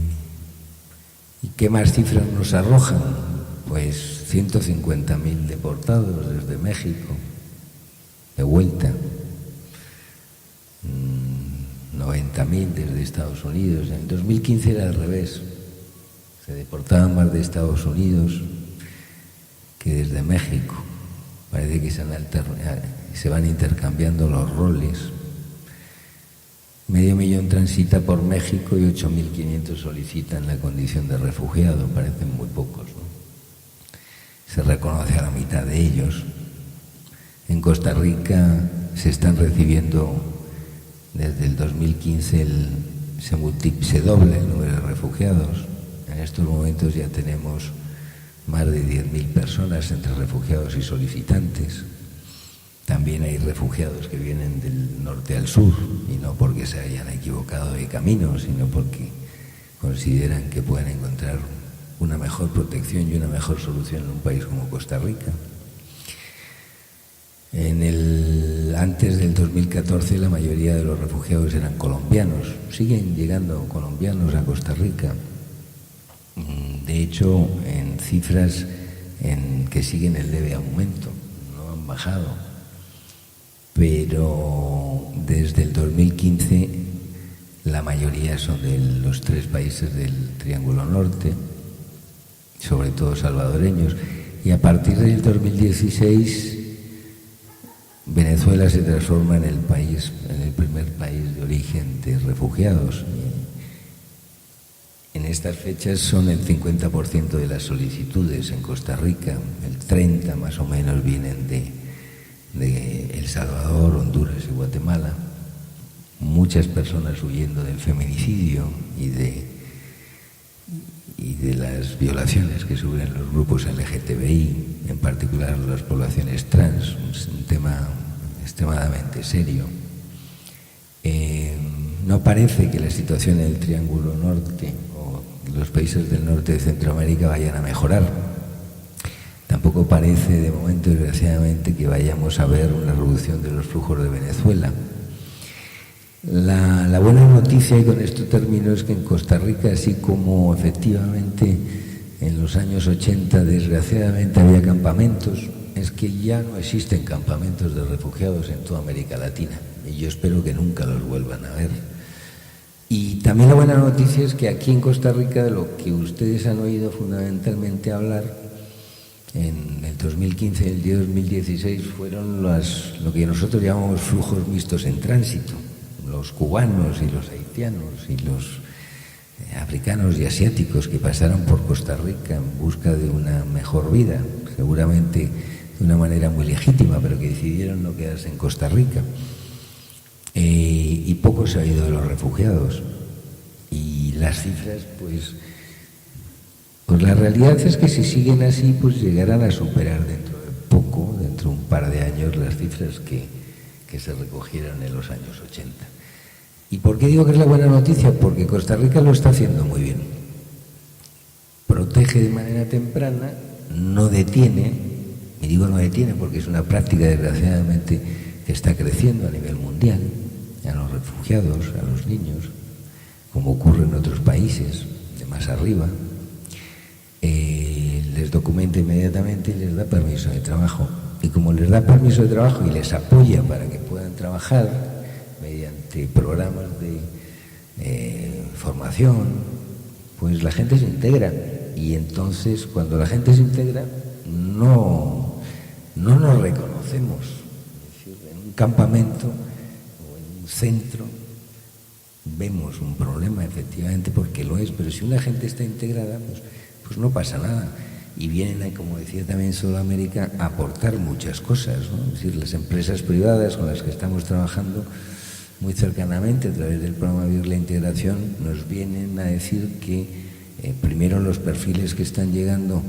qué más cifras nos arrojan? Pues 150.000 deportados desde México, de vuelta, 90.000 desde Estados Unidos. En 2015 era al revés, se deportaban más de Estados Unidos que desde México. Parece que se van intercambiando los roles. 500.000 transita por México y 8.500 solicitan la condición de refugiado. Parecen muy pocos, ¿no? Se reconoce a la mitad de ellos. En Costa Rica se están recibiendo, desde el 2015 se dobla el número de refugiados. En estos momentos ya tenemos más de 10.000 personas entre refugiados y solicitantes. También hay refugiados que vienen del norte al sur, y no porque se hayan equivocado de camino, sino porque consideran que pueden encontrar una mejor protección y una mejor solución en un país como Costa Rica. Antes del 2014 la mayoría de los refugiados eran colombianos. Siguen llegando colombianos a Costa Rica. De hecho, en cifras que siguen el leve aumento, no han bajado. Pero desde el 2015 la mayoría son de los 3 países del Triángulo Norte, sobre todo salvadoreños, y a partir del 2016 Venezuela se transforma en el primer país de origen de refugiados. En estas fechas son el 50% de las solicitudes en Costa Rica, el 30% más o menos vienen de El Salvador, Honduras y Guatemala. Muchas personas huyendo del feminicidio y de las violaciones que sufren los grupos LGTBI, en particular las poblaciones trans, un tema extremadamente serio. No parece que la situación en el Triángulo Norte o los países del norte de Centroamérica vayan a mejorar. Tampoco parece, de momento, desgraciadamente, que vayamos a ver una reducción de los flujos de Venezuela. La buena noticia, y con esto termino, es que en Costa Rica, así como efectivamente en los años 80 desgraciadamente había campamentos, es que ya no existen campamentos de refugiados en toda América Latina, y yo espero que nunca los vuelvan a ver. Y también la buena noticia es que aquí en Costa Rica, de lo que ustedes han oído fundamentalmente hablar en el 2015 y el 2016, fueron lo que nosotros llamamos flujos mixtos en tránsito. Los cubanos y los haitianos y los africanos y asiáticos que pasaron por Costa Rica en busca de una mejor vida, seguramente de una manera muy legítima, pero que decidieron no quedarse en Costa Rica. Y poco se ha oído de los refugiados. Y las cifras, pues, Pues la realidad es que si siguen así, pues llegarán a superar dentro de poco, dentro de un par de años, las cifras que se recogieron en los años 80. ¿Y por qué digo que es la buena noticia? Porque Costa Rica lo está haciendo muy bien. Protege de manera temprana, no detiene, y digo no detiene porque es una práctica desgraciadamente que está creciendo a nivel mundial, a los refugiados, a los niños, como ocurre en otros países de más arriba. Les documenta inmediatamente y les da permiso de trabajo. Y como les da permiso de trabajo y les apoya para que puedan trabajar mediante programas de formación, pues la gente se integra. Y entonces, cuando la gente se integra, no nos reconocemos. Es decir, en un campamento o en un centro vemos un problema, efectivamente, porque lo es, pero si una gente está integrada, pues no pasa nada. Y vienen ahí, como decía también Sudamérica, a aportar muchas cosas, ¿no? Es decir, las empresas privadas con las que estamos trabajando muy cercanamente a través del programa Vivir la Integración nos vienen a decir que primero los perfiles que están llegando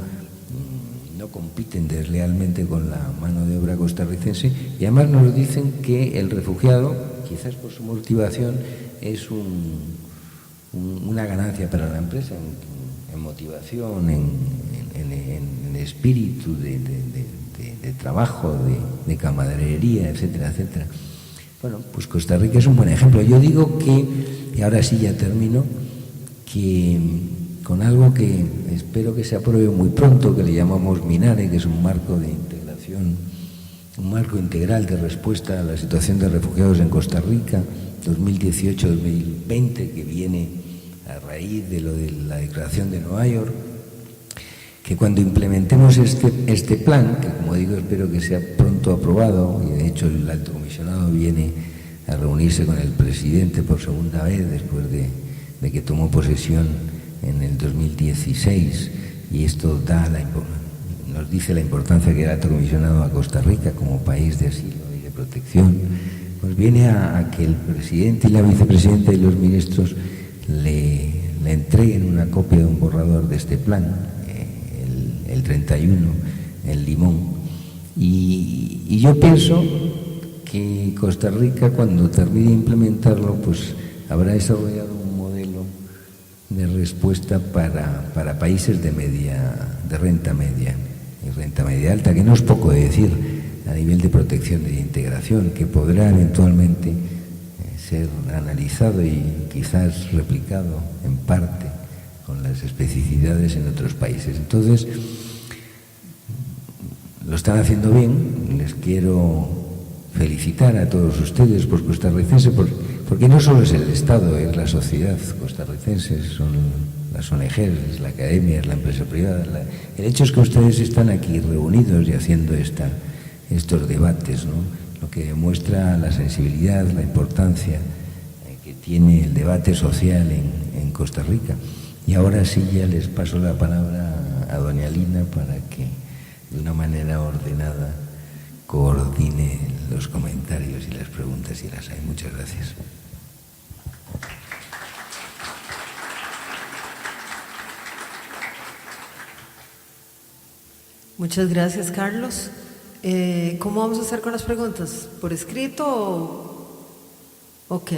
no compiten deslealmente con la mano de obra costarricense y además nos dicen que el refugiado, quizás por su motivación, es una ganancia para la empresa en motivación, en espíritu de trabajo, de camaradería, etcétera, etcétera. Bueno, pues Costa Rica es un buen ejemplo. Yo digo que, y ahora sí ya termino, que con algo que espero que se apruebe muy pronto, que le llamamos MINARE, que es un marco de integración, un marco integral de respuesta a la situación de refugiados en Costa Rica, 2018-2020, que viene a raíz de lo de la Declaración de Nueva York, que cuando implementemos este plan, que como digo espero que sea pronto aprobado, y de hecho el alto comisionado viene a reunirse con el presidente por segunda vez después de que tomó posesión en el 2016, y esto nos dice la importancia que el alto comisionado a Costa Rica como país de asilo y de protección, pues viene a que el presidente y la vicepresidenta y los ministros le entreguen una copia de un borrador de este plan, el 31, en Limón. Y yo pienso que Costa Rica, cuando termine de implementarlo, pues habrá desarrollado un modelo de respuesta para países de renta media y renta media alta, que no es poco decir a nivel de protección y de integración, que podrá eventualmente ser analizado y quizás replicado en parte con las especificidades en otros países. Entonces, lo están haciendo bien. Les quiero felicitar a todos ustedes por costarricenses, porque no solo es el Estado, es la sociedad costarricense, son las ONGs, es la academia, es la empresa privada. El hecho es que ustedes están aquí reunidos y haciendo estos debates, ¿no? Lo que demuestra la sensibilidad, la importancia que tiene el debate social en Costa Rica. Y ahora sí ya les paso la palabra a doña Lina para que de una manera ordenada coordine los comentarios y las preguntas si las hay. Muchas gracias. Muchas gracias, Carlos. ¿Cómo vamos a hacer con las preguntas? ¿Por escrito o...? Ok.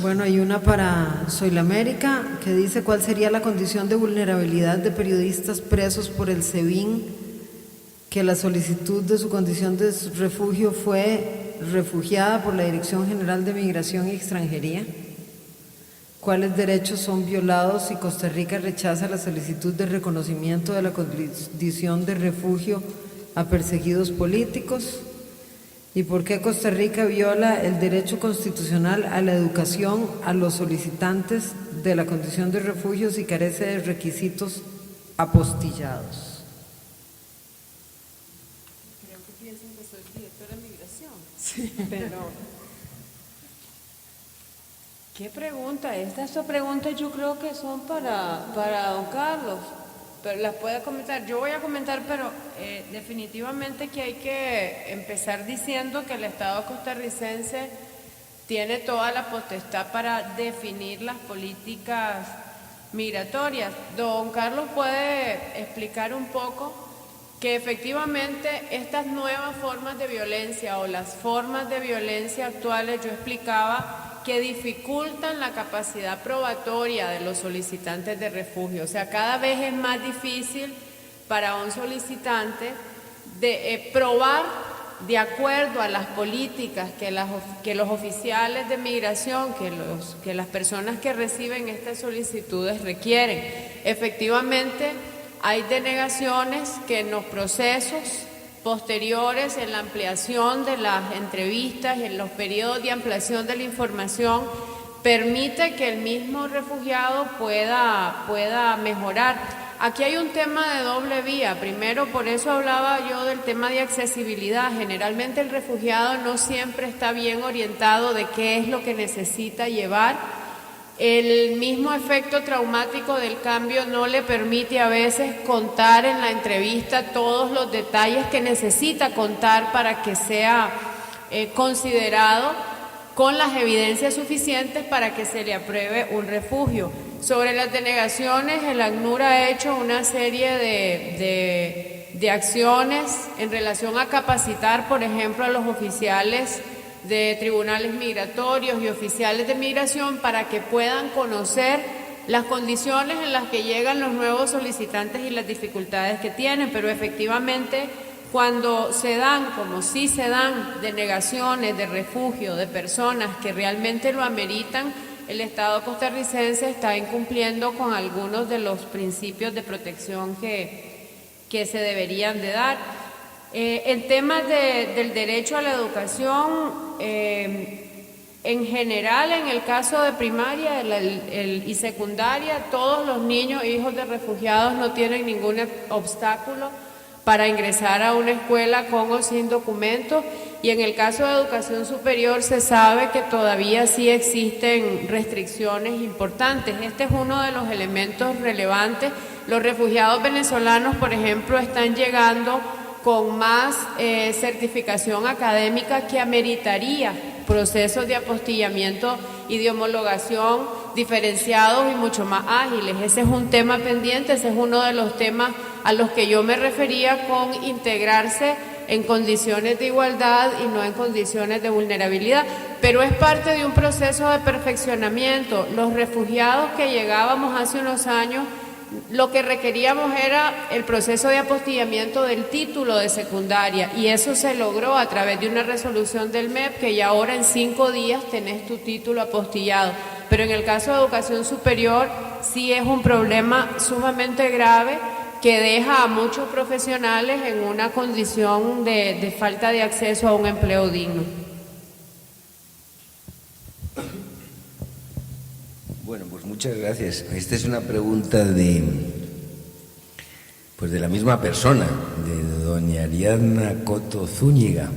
Bueno, hay una para Soy la América que dice: ¿cuál sería la condición de vulnerabilidad de periodistas presos por el SEBIN que la solicitud de su condición de refugio fue refugiada por la Dirección General de Migración y Extranjería? ¿Cuáles derechos son violados si Costa Rica rechaza la solicitud de reconocimiento de la condición de refugio a perseguidos políticos? ¿Y por qué Costa Rica viola el derecho constitucional a la educación a los solicitantes de la condición de refugio si carece de requisitos apostillados? Creo que piensan que soy directora de migración. Sí. Pero, ¿qué pregunta? Estas preguntas yo creo que son para don Carlos. pero las puede comentar. Yo voy a comentar, pero definitivamente que hay que empezar diciendo que el Estado costarricense tiene toda la potestad para definir las políticas migratorias. Don Carlos puede explicar un poco que efectivamente estas nuevas formas de violencia o las formas de violencia actuales, yo explicaba, que dificultan la capacidad probatoria de los solicitantes de refugio. O sea, cada vez es más difícil para un solicitante de probar de acuerdo a las políticas que los oficiales de migración, que las personas que reciben estas solicitudes requieren. Efectivamente, hay denegaciones que en los procesos posteriores, en la ampliación de las entrevistas y en los periodos de ampliación de la información, permite que el mismo refugiado pueda mejorar. Aquí hay un tema de doble vía. Primero, por eso hablaba yo del tema de accesibilidad. Generalmente el refugiado no siempre está bien orientado de qué es lo que necesita llevar. El mismo efecto traumático del cambio no le permite a veces contar en la entrevista todos los detalles que necesita contar para que sea considerado con las evidencias suficientes para que se le apruebe un refugio. Sobre las denegaciones, el ACNUR ha hecho una serie de acciones en relación a capacitar, por ejemplo, a los oficiales de tribunales migratorios y oficiales de migración para que puedan conocer las condiciones en las que llegan los nuevos solicitantes y las dificultades que tienen, pero efectivamente cuando se dan, como sí se dan, denegaciones de refugio de personas que realmente lo ameritan, el Estado costarricense está incumpliendo con algunos de los principios de protección que se deberían de dar. En temas del derecho a la educación, en general, en el caso de primaria y secundaria, todos los niños hijos de refugiados no tienen ningún obstáculo para ingresar a una escuela con o sin documentos, y en el caso de educación superior se sabe que todavía sí existen restricciones importantes. Este es uno de los elementos relevantes. Los refugiados venezolanos, por ejemplo, están llegando con más certificación académica que ameritaría procesos de apostillamiento y de homologación diferenciados y mucho más ágiles. Ese es un tema pendiente, ese es uno de los temas a los que yo me refería con integrarse en condiciones de igualdad y no en condiciones de vulnerabilidad, pero es parte de un proceso de perfeccionamiento. Los refugiados que llegábamos hace unos años, lo que requeríamos era el proceso de apostillamiento del título de secundaria, y eso se logró a través de una resolución del MEP, que ya ahora en 5 días tenés tu título apostillado. Pero en el caso de educación superior sí es un problema sumamente grave que deja a muchos profesionales en una condición de falta de acceso a un empleo digno. Bueno, pues muchas gracias. Esta es una pregunta de la misma persona, de doña Ariadna Coto Zúñiga,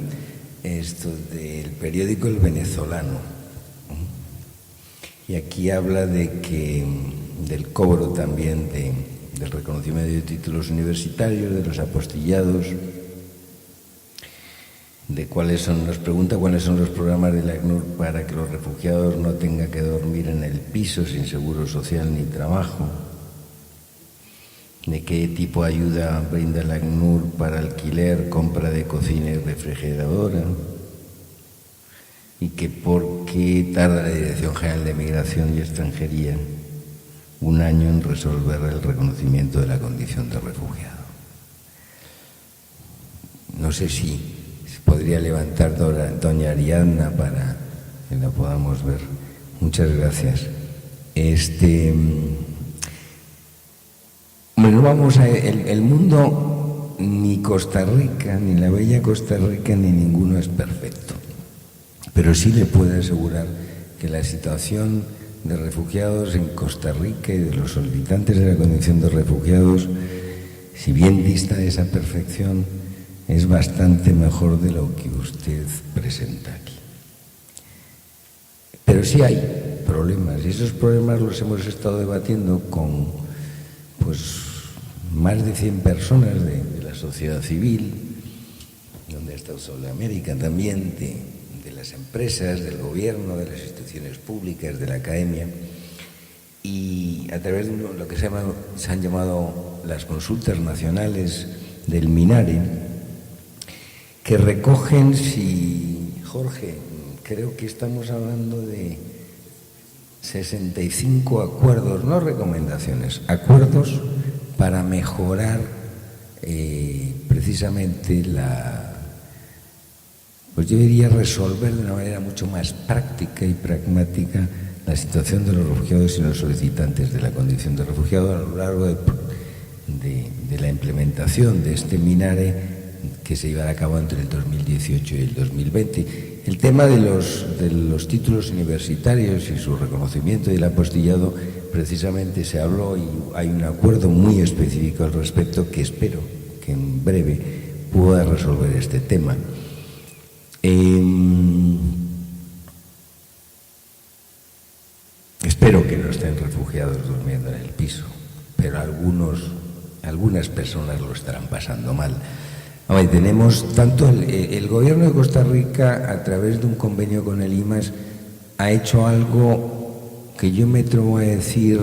del periódico El Venezolano. Y aquí habla del cobro también del reconocimiento de títulos universitarios, de los apostillados, nos pregunta cuáles son los programas de la ACNUR para que los refugiados no tengan que dormir en el piso sin seguro social ni trabajo, de qué tipo de ayuda brinda la ACNUR para alquiler, compra de cocina y refrigeradora, y que por qué tarda la Dirección General de Migración y Extranjería 1 año en resolver el reconocimiento de la condición de refugiado. No sé si podría levantar doña Ariadna para que la podamos ver. Muchas gracias. Bueno, vamos a el mundo, ni Costa Rica, ni la bella Costa Rica, ni ninguno es perfecto. Pero sí le puedo asegurar que la situación de refugiados en Costa Rica y de los solicitantes de la condición de refugiados, si bien dista de esa perfección, es bastante mejor de lo que usted presenta aquí. Pero sí hay problemas, y esos problemas los hemos estado debatiendo con más de 100 personas de la sociedad civil, donde ha estado América también, de las empresas, del gobierno, de las instituciones públicas, de la academia, y a través de lo que se han llamado las consultas nacionales del Minare, que recogen, Jorge, creo que estamos hablando de 65 acuerdos, no recomendaciones, acuerdos para mejorar precisamente pues yo diría resolver de una manera mucho más práctica y pragmática la situación de los refugiados y los solicitantes de la condición de refugiado a lo largo de la implementación de este Minare que se llevará a cabo entre el 2018 y el 2020. El tema de los títulos universitarios y su reconocimiento y el apostillado, precisamente se habló y hay un acuerdo muy específico al respecto que espero que en breve pueda resolver este tema. Espero que no estén refugiados durmiendo en el piso, pero algunas personas lo estarán pasando mal. Tenemos tanto el gobierno de Costa Rica, a través de un convenio con el IMAS, ha hecho algo que yo me atrevo a decir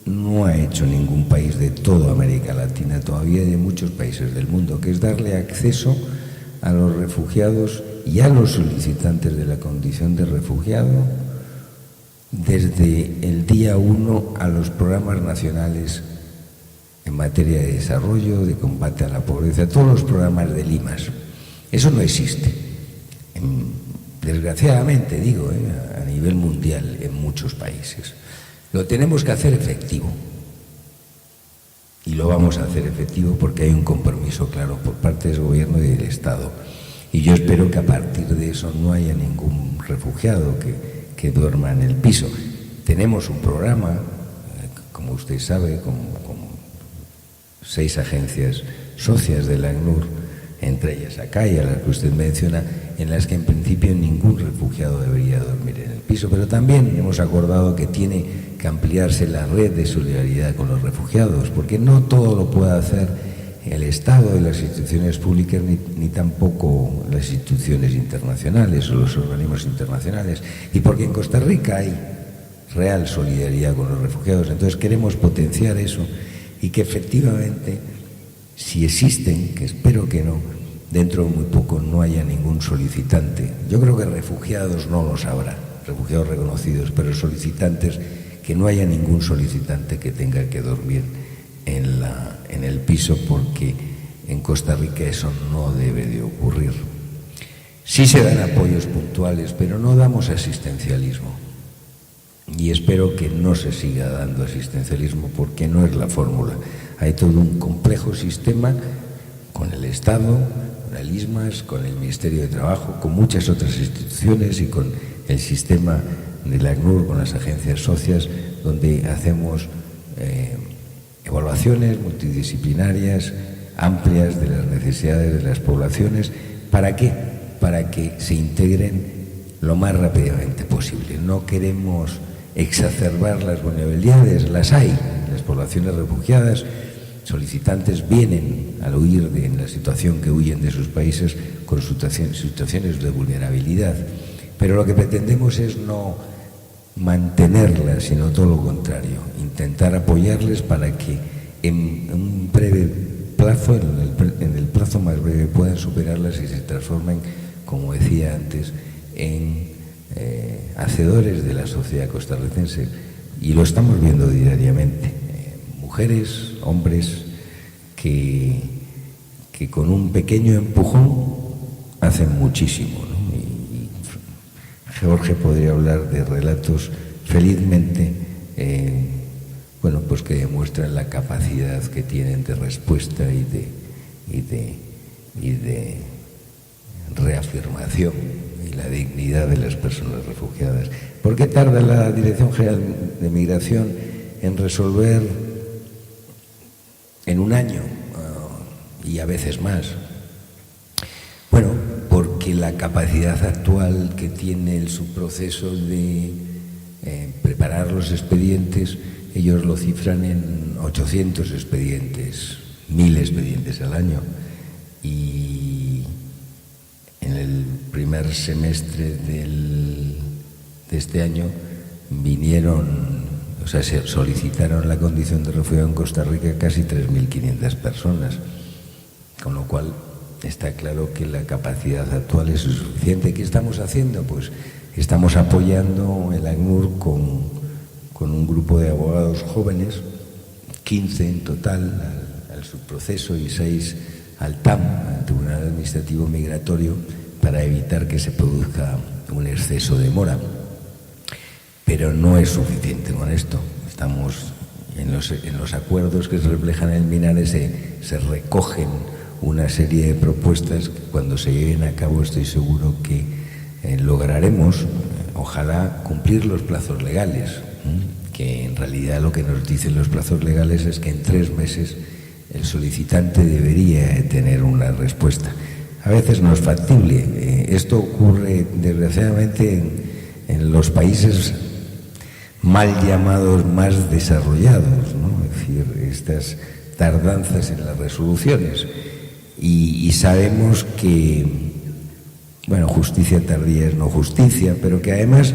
no ha hecho ningún país de toda América Latina, todavía de muchos países del mundo, que es darle acceso a los refugiados y a los solicitantes de la condición de refugiado desde el día 1 a los programas nacionales en materia de desarrollo, de combate a la pobreza, todos los programas del IMAS. Eso no existe, desgraciadamente digo, a nivel mundial en muchos países. Lo tenemos que hacer efectivo y lo vamos a hacer efectivo porque hay un compromiso claro por parte del gobierno y del Estado. Y yo espero que a partir de eso no haya ningún refugiado que duerma en el piso. Tenemos un programa, como usted sabe, con 6 agencias socias del ACNUR, entre ellas ACAI, a las que usted menciona, en las que en principio ningún refugiado debería dormir en el piso. Pero también hemos acordado que tiene que ampliarse la red de solidaridad con los refugiados, porque no todo lo puede hacer el Estado y las instituciones públicas, ni tampoco las instituciones internacionales o los organismos internacionales, y porque en Costa Rica hay real solidaridad con los refugiados. Entonces queremos potenciar eso y que efectivamente, si existen, que espero que no, dentro de muy poco no haya ningún solicitante. Yo creo que refugiados no los habrá, refugiados reconocidos, pero solicitantes, que no haya ningún solicitante que tenga que dormir en el piso, porque en Costa Rica eso no debe de ocurrir. Sí se dan apoyos puntuales, pero no damos asistencialismo. Y espero que no se siga dando asistencialismo porque no es la fórmula. Hay todo un complejo sistema con el Estado, con el ISMAS, con el Ministerio de Trabajo, con muchas otras instituciones y con el sistema del ACNUR, con las agencias socias, donde hacemos evaluaciones multidisciplinarias, amplias de las necesidades de las poblaciones. ¿Para qué? Para que se integren lo más rápidamente posible. No queremos exacerbar las vulnerabilidades, las hay. Las poblaciones refugiadas, solicitantes, vienen al huir de la situación que huyen de sus países con situaciones de vulnerabilidad. Pero lo que pretendemos es no mantenerlas, sino todo lo contrario, intentar apoyarles para que en un breve plazo, en el plazo más breve, puedan superarlas y se transformen, como decía antes, en hacedores de la sociedad costarricense. Y lo estamos viendo diariamente. Mujeres, hombres que con un pequeño empujón hacen muchísimo, ¿no? Y Jorge podría hablar de relatos felizmente pues que demuestran la capacidad que tienen de respuesta y de reafirmación y la dignidad de las personas refugiadas. ¿Por qué tarda la Dirección General de Migración en resolver en un año y a veces más? Bueno, porque la capacidad actual que tiene el subproceso de preparar los expedientes, ellos lo cifran en 800 expedientes, 1000 expedientes al año. Y en el primer semestre de este año se solicitaron la condición de refugiado en Costa Rica casi 3.500 personas, con lo cual está claro que la capacidad actual es insuficiente. ¿Qué estamos haciendo? Pues estamos apoyando el ACNUR con un grupo de abogados jóvenes, 15 en total al subproceso y 6 al TAM, al Tribunal Administrativo Migratorio, para evitar que se produzca un exceso de demora. Pero no es suficiente con esto. Estamos en los acuerdos que se reflejan en el MINARE, se recogen una serie de propuestas que cuando se lleven a cabo estoy seguro que lograremos, ojalá, cumplir los plazos legales, que en realidad lo que nos dicen los plazos legales es que en 3 meses el solicitante debería tener una respuesta. A veces no es factible. Esto ocurre desgraciadamente en los países mal llamados más desarrollados, ¿no? Es decir, estas tardanzas en las resoluciones. Y sabemos que, bueno, justicia tardía es no justicia, pero que además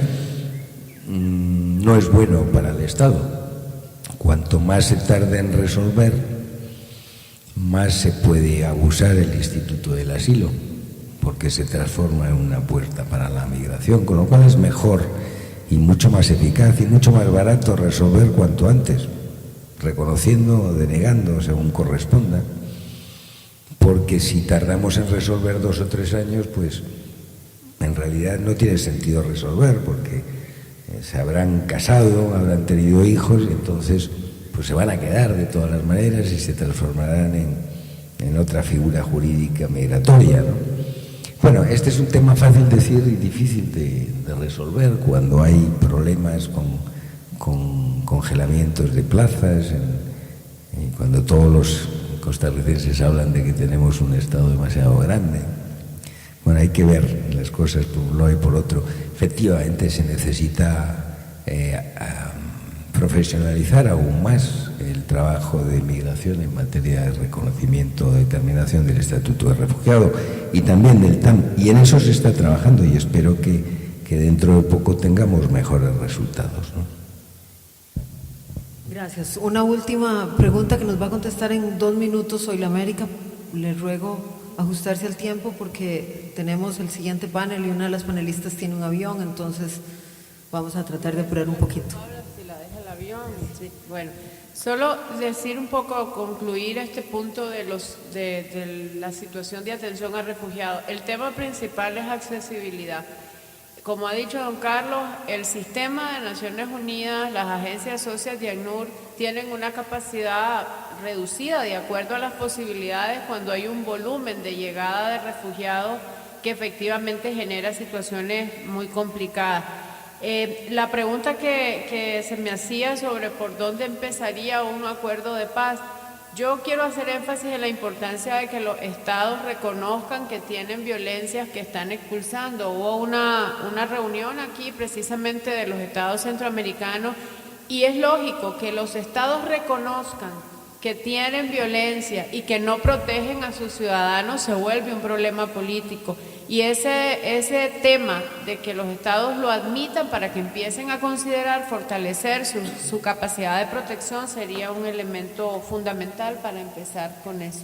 no es bueno para el Estado. Cuanto más se tarda en resolver, más se puede abusar el instituto del asilo, porque se transforma en una puerta para la migración, con lo cual es mejor y mucho más eficaz y mucho más barato resolver cuanto antes, reconociendo o denegando según corresponda, porque si tardamos en resolver 2 o 3 años, pues en realidad no tiene sentido resolver, porque se habrán casado, habrán tenido hijos y entonces pues se van a quedar de todas las maneras y se transformarán en otra figura jurídica migratoria, ¿no? Bueno, este es un tema fácil de decir y difícil de resolver cuando hay problemas con congelamientos de plazas, cuando todos los costarricenses hablan de que tenemos un Estado demasiado grande. Bueno, hay que ver las cosas por un lado y por otro. Efectivamente se necesita profesionalizar aún más el trabajo de migración en materia de reconocimiento o determinación del Estatuto de Refugiado y también del TAM. Y en eso se está trabajando y espero que dentro de poco tengamos mejores resultados, ¿no? Gracias. Una última pregunta que nos va a contestar en 2 minutos Soy la América. Le ruego ajustarse al tiempo porque tenemos el siguiente panel y una de las panelistas tiene un avión, entonces vamos a tratar de apurar un poquito. Si la deja el avión, sí. Bueno, solo decir un poco, concluir este punto de la situación de atención a refugiados. El tema principal es accesibilidad. Como ha dicho don Carlos, el sistema de Naciones Unidas, las agencias socias de ACNUR tienen una capacidad reducida de acuerdo a las posibilidades cuando hay un volumen de llegada de refugiados que efectivamente genera situaciones muy complicadas. La pregunta que se me hacía sobre por dónde empezaría un acuerdo de paz, yo quiero hacer énfasis en la importancia de que los estados reconozcan que tienen violencias que están expulsando. Hubo una reunión aquí precisamente de los estados centroamericanos y es lógico que los estados reconozcan que tienen violencia y que no protegen a sus ciudadanos, se vuelve un problema político. Y ese tema de que los estados lo admitan para que empiecen a considerar fortalecer su capacidad de protección sería un elemento fundamental para empezar con eso.